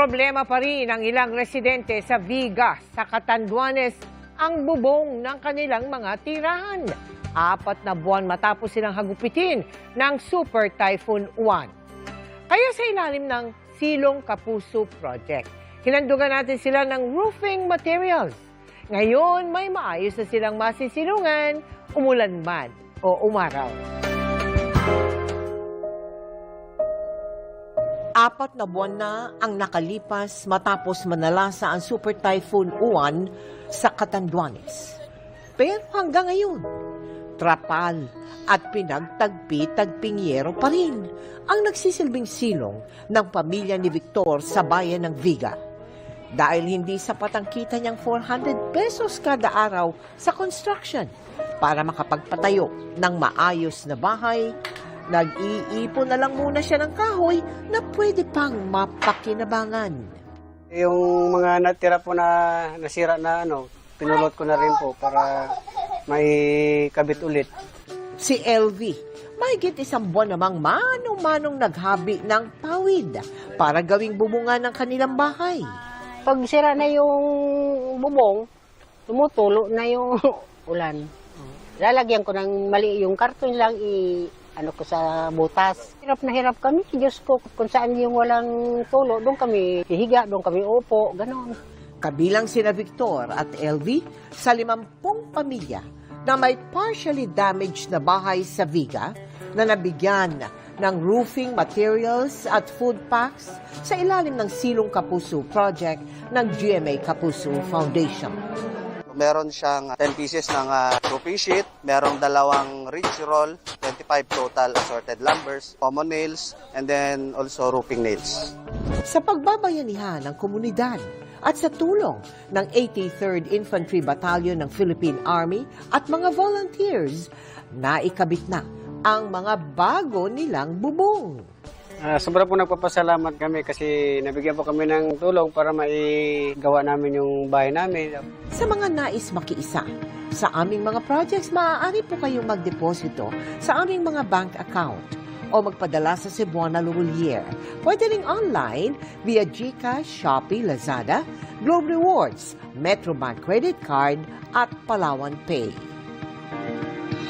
Problema pa rin ang ilang residente sa Vigas, sa Catanduanes, ang bubong ng kanilang mga tirahan. 4 na buwan matapos silang hagupitin ng Super Typhoon Uwan. Kaya sa ilalim ng Silong Kapuso Project, hinandugan natin sila ng roofing materials. Ngayon, may maayos na silang masisilungan, umulan man o umaraw. 4 na buwan na ang nakalipas matapos manalasa ang Super Typhoon Uwan sa Catanduanes. Pero hanggang ngayon, trapal at pinagtagpi-tagping yero pa rin ang nagsisilbing silong ng pamilya ni Victor sa bayan ng Viga. Dahil hindi sapat ang kita niyang 400 pesos kada araw sa construction para makapagpatayo ng maayos na bahay, nag-iipon na lang muna siya ng kahoy na pwede pang mapakinabangan. Yung mga natira po na nasira na pinulot ko na rin po para may kabit ulit. Si LV, mahigit 1 buwan namang manong-manong naghabi ng pawid para gawing bubungan ng kanilang bahay. Pag sira na yung bubong, tumutulo na yung ulan. Lalagyan ko ng mali yung karton lang, ko sa butas. Hirap na hirap kami, Diyos ko, kung saan yung walang tulo, doon kami hihiga, doon kami upo, gano'n. Kabilang sina Victor at LV sa 50 pamilya na may partially damaged na bahay sa Viga na nabigyan ng roofing materials at food packs sa ilalim ng Silong Kapuso Project ng GMA Kapuso Foundation. Meron siyang 10 pieces ng roofing sheet, merong 2 ridge roll, 25 total assorted lumbers, common nails, and then also roofing nails. Sa pagbabayanihan ng komunidad at sa tulong ng 83rd Infantry Battalion ng Philippine Army at mga volunteers, naikabit na ang mga bago nilang bubong. Sobra po nagpapasalamat kami kasi nabigyan po kami ng tulong para maigawa namin yung bahay namin. Sa mga nais makiisa sa aming mga projects, maaari po kayong magdeposito sa aming mga bank account o magpadala sa Cebuana Luwalier. Pwede ring online via GCash, Shopee, Lazada, Globe Rewards, Metrobank Credit Card at Palawan Pay.